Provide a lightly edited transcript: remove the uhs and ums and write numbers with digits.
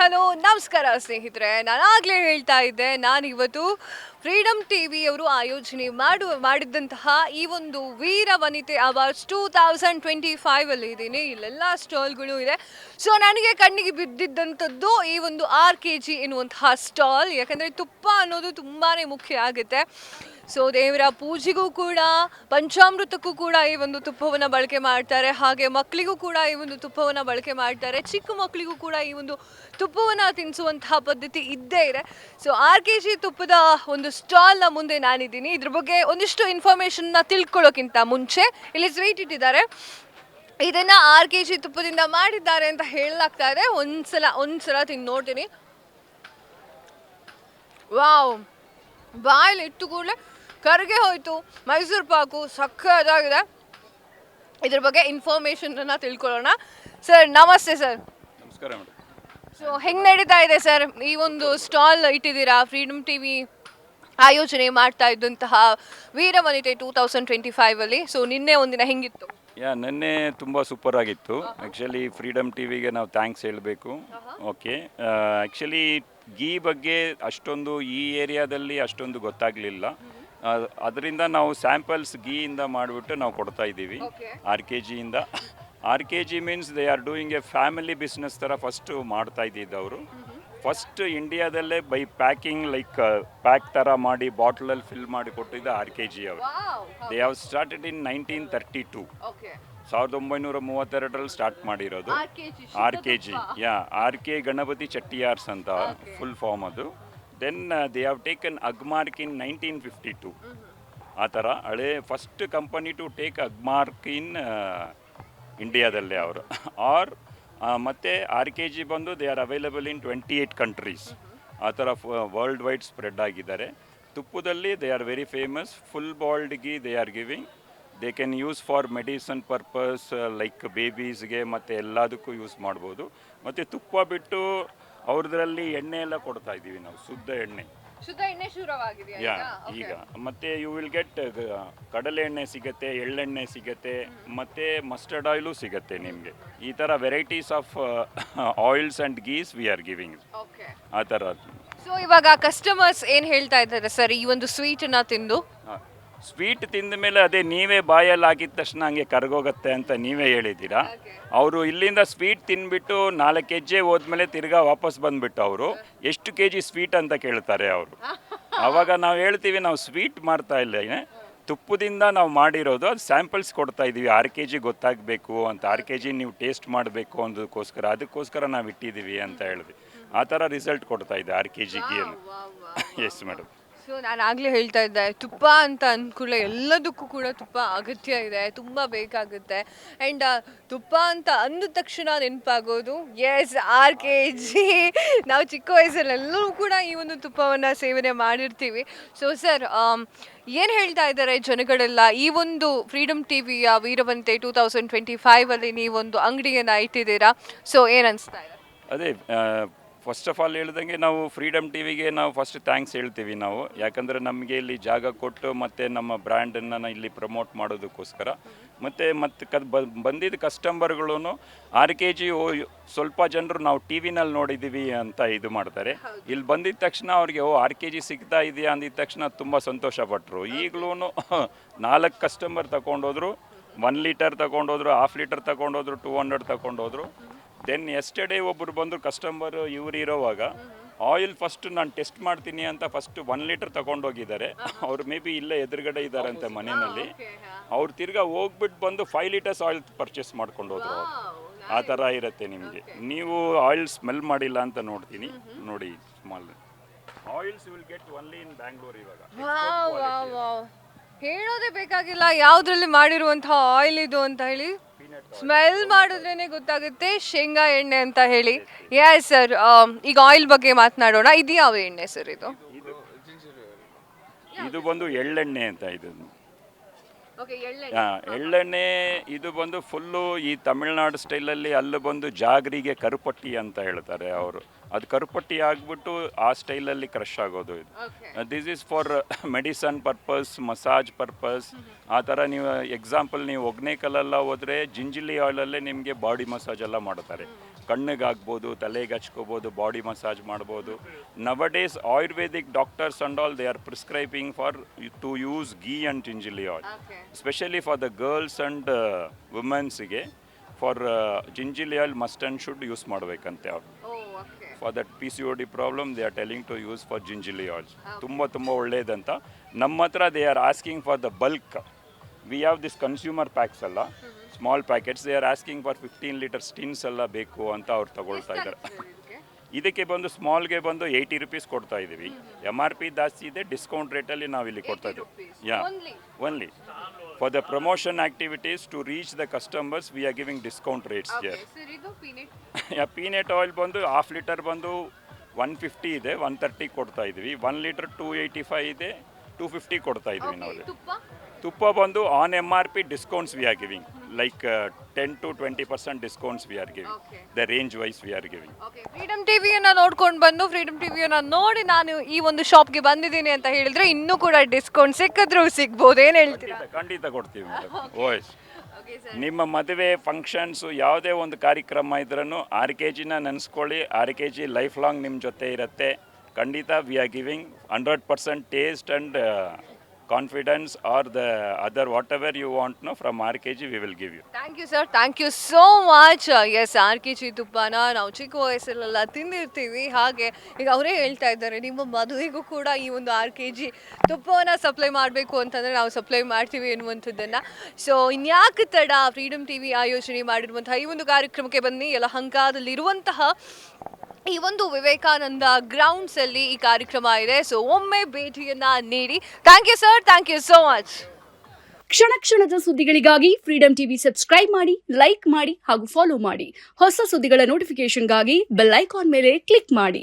Hello ನಮಸ್ಕಾರ ಸ್ನೇಹಿತರೆ. ನಾನಾಗಲೇ ಹೇಳ್ತಾ ಇದ್ದೆ, ನಾನಿವತ್ತು ಫ್ರೀಡಮ್ ಟಿ ವಿಯವರು ಆಯೋಜನೆ ಮಾಡಿದ್ದಂತಹ ಈ ಒಂದು ವೀರ ವನಿತೆ ಅವಾರ್ಡ್ಸ್ 2025 ಇದ್ದೀನಿ. ಇಲ್ಲೆಲ್ಲ ಸ್ಟಾಲ್ಗಳು ಇದೆ. ಸೊ ನನಗೆ ಕಣ್ಣಿಗೆ ಬಿದ್ದಿದ್ದಂಥದ್ದು ಈ ಒಂದು RKG ಎನ್ನುವಂತಹ ಸ್ಟಾಲ್. ಯಾಕಂದರೆ ತುಪ್ಪ ಅನ್ನೋದು ತುಂಬಾ ಮುಖ್ಯ ಆಗುತ್ತೆ. ಸೊ ದೇವರ ಪೂಜೆಗೂ ಕೂಡ, ಪಂಚಾಮೃತಕ್ಕೂ ಕೂಡ ಈ ಒಂದು ತುಪ್ಪವನ್ನು ಬಳಕೆ ಮಾಡ್ತಾರೆ. ಹಾಗೆ ಮಕ್ಕಳಿಗೂ ಕೂಡ ಈ ಒಂದು ತುಪ್ಪವನ್ನು ಬಳಕೆ ಮಾಡ್ತಾರೆ. ಚಿಕ್ಕ ಮಕ್ಕಳಿಗೂ ಕೂಡ ಈ ಒಂದು ತುಪ್ಪವನ್ನು ತಿನ್ನಿಸುವಂತಹ ಪದ್ಧತಿ ಇದ್ದೇ ಇದೆ. ಸೊ RKG ತುಪ್ಪದ ಒಂದು ಸ್ಟಾಲ್ನ ಮುಂದೆ ನಾನಿದ್ದೀನಿ. ಇದ್ರ ಬಗ್ಗೆ ಒಂದಿಷ್ಟು ಇನ್ಫಾರ್ಮೇಷನ್ನ ತಿಳ್ಕೊಳ್ಳೋಕ್ಕಿಂತ ಮುಂಚೆ ಇಲ್ಲಿ ಸ್ವೀಟ್ ಇಟ್ಟಿದ್ದಾರೆ. ಇದನ್ನು RKG ತುಪ್ಪದಿಂದ ಮಾಡಿದ್ದಾರೆ ಅಂತ ಹೇಳಲಾಗ್ತಾ ಇದೆ. ಒಂದ್ಸಲ ತಿಂದು ನೋಡ್ತೀನಿ. ವಾವ್, ಬಾಯಲ್ಲಿ ಇಟ್ಟು ಕೂಡಲೇ ಕರ್ಗೆ ಹೋಯ್ತು. ಮೈಸೂರು ಪಾಕು ಸಕ್ಕತ್ತಾಗಿದೆ. ಇದ್ರ ಬಗ್ಗೆ ಇನ್ಫಾರ್ಮೇಷನನ್ನು ತಿಳ್ಕೊಳ್ಳೋಣ. ಸರ್ ನಮಸ್ತೆ ಸರ್. ನಮಸ್ಕಾರ ಮೇಡಮ್. ಸೊ ಹೆಂಗೆ ನಡೀತಾ ಇದೆ ಸರ್ ಈ ಒಂದು ಸ್ಟಾಲ್ ಇಟ್ಟಿದ್ದೀರಾ? ಫ್ರೀಡಮ್ ಟಿ ವಿ ಆಯೋಜನೆ ಮಾಡ್ತಾ ಇದ್ದಂತಹ ವೀರವನಿತೆ 2025 ಸೊ ನಿನ್ನೆ ಒಂದಿನ ಹೆಂಗಿತ್ತು? ನಿನ್ನೆ ತುಂಬ ಸೂಪರ್ ಆಗಿತ್ತು. ಆ್ಯಕ್ಚುಲಿ ಫ್ರೀಡಮ್ ಟಿ ವಿಗೆ ನಾವು ಥ್ಯಾಂಕ್ಸ್ ಹೇಳಬೇಕು. ಓಕೆ, ಆ್ಯಕ್ಚುಲಿ ಗೀ ಬಗ್ಗೆ ಅಷ್ಟೊಂದು ಈ ಏರಿಯಾದಲ್ಲಿ ಅಷ್ಟೊಂದು ಗೊತ್ತಾಗಲಿಲ್ಲ. ಅದರಿಂದ ನಾವು ಸ್ಯಾಂಪಲ್ಸ್ ಗೀಯಿಂದ ಮಾಡಿಬಿಟ್ಟು ನಾವು ಕೊಡ್ತಾ ಇದ್ದೀವಿ RKGಯಿಂದ. RKG means they are doing a family business ಥರ ಫಸ್ಟು ಮಾಡ್ತಾ ಇದ್ದಿದ್ದು ಅವರು. ಫಸ್ಟ್ ಇಂಡಿಯಾದಲ್ಲೇ ಬೈ ಪ್ಯಾಕಿಂಗ್ ಲೈಕ್ ಪ್ಯಾಕ್ ಥರ ಮಾಡಿ ಬಾಟ್ಲಲ್ಲಿ ಫಿಲ್ ಮಾಡಿ ಕೊಟ್ಟಿದ್ದ RKG ಅವರು. They have started in 1932. 1932 start ಮಾಡಿರೋದು RKG. RK ಗಣಪತಿ ಚೆಟ್ಟಿಯಾರ್ಸ್ ಅಂತ ಫುಲ್ ಫಾರ್ಮ್ ಅದು. Then they have taken Agmark in 1952. ಆ ಥರ ಹಳೆ first company to take Agmark in ಇಂಡಿಯಾದಲ್ಲೇ ಅವರು. ಮತ್ತು RKG ಬಂದು they are available in 28 countries. ಆ ಥರ ವರ್ಲ್ಡ್ ವೈಡ್ ಸ್ಪ್ರೆಡ್ ಆಗಿದ್ದಾರೆ. ತುಪ್ಪದಲ್ಲಿ they are very famous. Full bald ghee they are giving. They can use for medicine purpose like ಬೇಬೀಸ್ಗೆ ಮತ್ತು ಎಲ್ಲದಕ್ಕೂ ಯೂಸ್ ಮಾಡ್ಬೋದು. ಮತ್ತು ತುಪ್ಪ ಬಿಟ್ಟು ಅವ್ರದ್ರಲ್ಲಿ ಎಣ್ಣೆ ಎಲ್ಲ ಕೊಡ್ತಾ ಇದ್ದೀವಿ ನಾವು, ಶುದ್ಧ ಎಣ್ಣೆ ಶುರುವಾಗಿದೆ ಈಗ. ಮತ್ತು ಯು ವಿಲ್ ಗೆಟ್ ಕಡಲೆ ಎಣ್ಣೆ ಸಿಗುತ್ತೆ, ಎಳ್ಳೆಣ್ಣೆ ಸಿಗುತ್ತೆ, ಮತ್ತು ಮಸ್ಟರ್ಡ್ ಆಯಿಲು ಸಿಗುತ್ತೆ ನಿಮಗೆ. ಈ ಥರ varieties of oils and ghees we are giving. ಆ ಥರ. ಸೊ ಇವಾಗ ಕಸ್ಟಮರ್ಸ್ ಏನು ಹೇಳ್ತಾ ಇದ್ದಾರೆ ಸರ್ ಈ ಒಂದು ಸ್ವೀಟನ್ನು ತಿಂದು? ಸ್ವೀಟ್ ತಿಂದ ಮೇಲೆ ಅದೇ ನೀವೇ ಬಾಯಲ್ಲಿ ಹಾಕಿದ ತಕ್ಷಣ ಹಂಗೆ ಕರ್ಗೋಗತ್ತೆ ಅಂತ ನೀವೇ ಹೇಳಿದ್ದೀರಾ. ಅವರು ಇಲ್ಲಿಂದ ಸ್ವೀಟ್ ತಿಂದ್ಬಿಟ್ಟು 4 ಹೆಜ್ಜೆ ಹೋದ್ಮೇಲೆ ತಿರ್ಗಾ ವಾಪಸ್ ಬಂದುಬಿಟ್ಟು ಅವರು ಎಷ್ಟು KG ಸ್ವೀಟ್ ಅಂತ ಕೇಳ್ತಾರೆ ಅವರು. ಆವಾಗ ನಾವು ಹೇಳ್ತೀವಿ ನಾವು ಸ್ವೀಟ್ ಮಾಡ್ತಾ ಇಲ್ಲ, ತುಪ್ಪದಿಂದ ನಾವು ಮಾಡಿರೋದು. ಅದು ಸ್ಯಾಂಪಲ್ಸ್ ಕೊಡ್ತಾ ಇದ್ದೀವಿ. RKG ಗೊತ್ತಾಗಬೇಕು ಅಂತ, RKG ನೀವು ಟೇಸ್ಟ್ ಮಾಡಬೇಕು ಅದಕ್ಕೋಸ್ಕರ ನಾವು ಇಟ್ಟಿದ್ದೀವಿ ಅಂತ ಹೇಳಿದ್ವಿ. ಆ ಥರ ರಿಸಲ್ಟ್ ಕೊಡ್ತಾ ಇದೆ RKG ಗೀಯನ್ನು. Yes madam. ಸೊ ನಾನು ಆಗಲೇ ಹೇಳ್ತಾ ಇದ್ದೆ, ತುಪ್ಪ ಅಂತ ಅಂದ್ಕೂಡಲೇ ಎಲ್ಲದಕ್ಕೂ ಕೂಡ ತುಪ್ಪ ಅಗತ್ಯ ಇದೆ, ತುಂಬ ಬೇಕಾಗುತ್ತೆ. ಆ್ಯಂಡ್ ತುಪ್ಪ ಅಂತ ಅಂದ ತಕ್ಷಣ ನೆನಪಾಗೋದು RKG. ನಾವು ಚಿಕ್ಕ ವಯಸ್ಸಲ್ಲೆಲ್ಲರೂ ಕೂಡ ಈ ಒಂದು ತುಪ್ಪವನ್ನು ಸೇವನೆ ಮಾಡಿರ್ತೀವಿ. ಸೊ ಸರ್, ಏನು ಹೇಳ್ತಾ ಇದ್ದಾರೆ ಜನಗಳೆಲ್ಲ ಈ ಒಂದು ಫ್ರೀಡಮ್ ಟಿ ವಿಯ ವೀರವನಿತೆ 2025 ನೀವೊಂದು ಅಂಗಡಿಯನ್ನು ಇಟ್ಟಿದ್ದೀರಾ? ಸೊ ಏನು ಅನಿಸ್ತಾ ಇದೆ? ಅದೇ ಫಸ್ಟ್ ಆಫ್ ಆಲ್ ಹೇಳ್ದಂಗೆ ನಾವು ಫ್ರೀಡಮ್ ಟಿ ವಿಗೆ ನಾವು ಫಸ್ಟ್ ಥ್ಯಾಂಕ್ಸ್ ಹೇಳ್ತೀವಿ ನಾವು. ಯಾಕಂದರೆ ನಮಗೆ ಇಲ್ಲಿ ಜಾಗ ಕೊಟ್ಟು ಮತ್ತು ನಮ್ಮ ಬ್ರ್ಯಾಂಡನ್ನು ಇಲ್ಲಿ ಪ್ರಮೋಟ್ ಮಾಡೋದಕ್ಕೋಸ್ಕರ. ಮತ್ತು ಬಂದಿದ್ದ ಕಸ್ಟಮರ್ಗಳೂ RKG ಸ್ವಲ್ಪ ಜನರು ನಾವು ಟಿ ವಿನಲ್ಲಿ ನೋಡಿದ್ದೀವಿ ಅಂತ ಇದು ಮಾಡ್ತಾರೆ. ಇಲ್ಲಿ ಬಂದಿದ್ದ ತಕ್ಷಣ ಅವ್ರಿಗೆ RKG ಸಿಗ್ತಾ ಇದೆಯಾ ಅಂದಿದ್ದ ತಕ್ಷಣ ತುಂಬ ಸಂತೋಷಪಟ್ಟರು. ಈಗಲೂ 4 ಕಸ್ಟಮರ್ ತಗೊಂಡೋದ್ರು. 1 ಲೀಟರ್ ತಗೊಂಡೋದ್ರು, ಹಾಫ್ ಲೀಟರ್ ತಗೊಂಡೋದ್ರು, 200 ತಗೊಂಡೋದ್ರು. ದೆನ್ ಎಸ್ಟರ್ಡೇ ಒಬ್ಬರು ಬಂದರು ಕಸ್ಟಮರ್, ಇವ್ರು ಇರೋವಾಗ ಆಯಿಲ್ ಫಸ್ಟ್ ನಾನು ಟೆಸ್ಟ್ ಮಾಡ್ತೀನಿ ಅಂತ ಫಸ್ಟ್ 1 ಲೀಟರ್ ತಗೊಂಡೋಗಿದ್ದಾರೆ. ಅವ್ರು ಮೇ ಬಿ ಇಲ್ಲೇ ಎದುರುಗಡೆ ಇದ್ದಾರಂತೆ ಮನೆಯಲ್ಲಿ. ಅವ್ರು ತಿರ್ಗಾ ಹೋಗ್ಬಿಟ್ಟು ಬಂದು 5 ಲೀಟರ್ಸ್ ಆಯಿಲ್ ಪರ್ಚೇಸ್ ಮಾಡ್ಕೊಂಡು ಹೋದ್ರು ಅವರು. ಆ ಥರ ಇರುತ್ತೆ ನಿಮಗೆ. ನೀವು ಆಯಿಲ್ ಸ್ಮೆಲ್ ಮಾಡಿಲ್ಲ ಅಂತ ನೋಡ್ತೀನಿ ನೋಡಿ. Small oils will get only in Bangalore. ಇವಾಗ ಹೇಳೋದೇ ಬೇಕಾಗಿಲ್ಲ ಯಾವುದ್ರಲ್ಲಿ ಮಾಡಿರುವಂತಹ ಆಯಿಲ್ ಇದು ಅಂತ ಹೇಳಿ. ಸ್ಮೆಲ್ ಮಾಡಿದ್ರೇ ಗೊತ್ತಾಗುತ್ತೆ ಶೇಂಗಾ ಎಣ್ಣೆ ಅಂತ ಹೇಳಿ. ಎಸ್ ಸರ್, ಈಗ ಆಯಿಲ್ ಬಗ್ಗೆ ಮಾತನಾಡೋಣ. ಇದು ಯಾವ ಎಣ್ಣೆ ಸರ್? ಇದು ಬಂದು ಎಳ್ಳೆಣ್ಣೆ ಅಂತ. ಎಳ್ಳೆಣ್ಣೆ ಇದು ಬಂದು ಫುಲ್ಲು ಈ ತಮಿಳ್ನಾಡು ಸ್ಟೈಲಲ್ಲಿ ಅಲ್ಲಿ ಬಂದು ಜಾಗರಿಗೆ ಕರುಪಟ್ಟಿ ಅಂತ ಹೇಳ್ತಾರೆ ಅವರು. ಅದು ಕರುಪಟ್ಟಿ ಆಗಿಬಿಟ್ಟು ಆ ಸ್ಟೈಲಲ್ಲಿ ಕ್ರಷ್ ಆಗೋದು ಇದು. This is for medicine purpose, massage purpose. ಆ ಥರ ನೀವು ಎಕ್ಸಾಂಪಲ್ ನೀವು ಒಗ್ನೇಕಲ್ಲೆಲ್ಲ ಹೋದರೆ ಜಿಂಜಿಲಿ ಆಯಿಲಲ್ಲೇ ನಿಮಗೆ ಬಾಡಿ ಮಸಾಜ್ ಎಲ್ಲ ಮಾಡ್ತಾರೆ. ಕಣ್ಣಿಗೆ ಆಗ್ಬೋದು, ತಲೆಗೆ ಹಚ್ಕೋಬೋದು, ಬಾಡಿ ಮಸಾಜ್ ಮಾಡ್ಬೋದು. Nowadays Ayurvedic doctors and all they are prescribing for to use ghee and gingelly oil, specially for the girls and ವುಮೆನ್ಸ್ಗೆ. For gingelly oil must and should use ಮಾಡಬೇಕಂತೆ ಅವ್ರು. For that PCOD problem they are telling to use for gingelly oils. ತುಂಬ ಒಳ್ಳೆಯದಂತ. ನಮ್ಮ ಹತ್ರ they are asking for the bulk. We have this consumer packs ಅಲ್ಲ, small packets. They are asking for 15 litre ಸ್ಟಿನ್ಸ್ ಎಲ್ಲ ಬೇಕು ಅಂತ ಅವ್ರು ತಗೊಳ್ತಾ ಇದ್ದಾರೆ. ಇದಕ್ಕೆ ಬಂದು ಸ್ಮಾಲ್ಗೆ ಬಂದು 80 rupees ಕೊಡ್ತಾ ಇದ್ದೀವಿ. MRP ಜಾಸ್ತಿ ಇದೆ, ಡಿಸ್ಕೌಂಟ್ ರೇಟಲ್ಲಿ ನಾವು ಇಲ್ಲಿ ಕೊಡ್ತಾ ಇದ್ದೀವಿ. Only for the promotion activities to reach the customers we are giving discount rates here. Peanut oil ಬಂದು ಹಾಫ್ ಲೀಟರ್ ಬಂದು 150 ಇದೆ, 130 ಕೊಡ್ತಾ ಇದ್ದೀವಿ. 1 ಲೀಟರ್ 285 ಇದೆ, 250 ಕೊಡ್ತಾ ಇದ್ದೀವಿ ನಾವು. ತುಪ್ಪ ಬಂದು on MRP discounts we are giving, like 10 to 20% discounts we are giving. The range wise we are giving. Freedom ಟಿವಿಯನ್ನ ನೋಡ್ಕೊಂಡು ಬಂದು ಫ್ರೀಡಮ್ ಟಿವಿಯನ್ನ ನೋಡಿ ನಾನು ಈ ಒಂದು ಶಾಪ್ಗೆ ಬಂದಿದ್ದೀನಿ ಅಂತ ಹೇಳಿದ್ರೆ ಇನ್ನೂ ಕೂಡ ಡಿಸ್ಕೌಂಟ್ ಸಿಕ್ಕಿದ್ರು ಸಿಗ್ಬೋದು. ಏನು ಹೇಳ್ತೀರಾ? ಖಂಡಿತ ಕೊಡ್ತೀವಿ ಮೇಡಮ್. ಓಯ್, ನಿಮ್ಮ ಮದುವೆ ಫಂಕ್ಷನ್ಸು ಯಾವುದೇ ಒಂದು ಕಾರ್ಯಕ್ರಮ ಇದ್ರೂ RKG ನೆನೆಸ್ಕೊಳ್ಳಿ. RKG ಲೈಫ್ ಲಾಂಗ್ ನಿಮ್ಮ ಜೊತೆ ಇರುತ್ತೆ. ಖಂಡಿತ we are giving 100% taste and confidence are the other whatever you want know from RKG we will give you. Thank you sir, thank you so much. Yes, RKG ತುಪ್ಪನ ನಾವು ಚಿಕ್ಕ ವಯಸ್ಸಲ್ಲೆಲ್ಲ ತಿಂದಿರ್ತೀವಿ. ಹಾಗೆ ಈಗ ಅವರೇ ಹೇಳ್ತಾ ಇದ್ದಾರೆ ನಿಮ್ಮ ಮದುವೆಗೂ ಕೂಡ ಈ ಒಂದು RKG ತುಪ್ಪವನ್ನು ಸಪ್ಲೈ ಮಾಡಬೇಕು ಅಂತಂದರೆ ನಾವು ಸಪ್ಲೈ ಮಾಡ್ತೀವಿ ಎನ್ನುವಂಥದ್ದನ್ನು. ಸೊ ಇನ್ಯಾಕೆ ತಡ, ಫ್ರೀಡಮ್ TV ಆಯೋಜನೆ ಮಾಡಿರುವಂತಹ ಈ ಒಂದು ಕಾರ್ಯಕ್ರಮಕ್ಕೆ ಬನ್ನಿ. ಯಲಹಂಕದಲ್ಲಿರುವಂತಹ ಈ ಒಂದು ವಿವೇಕಾನಂದ ಗ್ರೌಂಡ್ಸ್ ಅಲ್ಲಿ ಈ ಕಾರ್ಯಕ್ರಮ ಇದೆ. ಸೊ ಒಮ್ಮೆ ಭೇಟಿಯನ್ನ ನೀಡಿ. Thank you sir, thank you so much. ಕ್ಷಣ ಕ್ಷಣದ ಸುದ್ದಿಗಳಿಗಾಗಿ ಫ್ರೀಡಮ್ ಟಿವಿ ಸಬ್ಸ್ಕ್ರೈಬ್ ಮಾಡಿ, ಲೈಕ್ ಮಾಡಿ ಹಾಗೂ ಫಾಲೋ ಮಾಡಿ. ಹೊಸ ಸುದ್ದಿಗಳ ನೋಟಿಫಿಕೇಶನ್ಗಾಗಿ ಬೆಲ್ ಐಕಾನ್ ಮೇಲೆ ಕ್ಲಿಕ್ ಮಾಡಿ.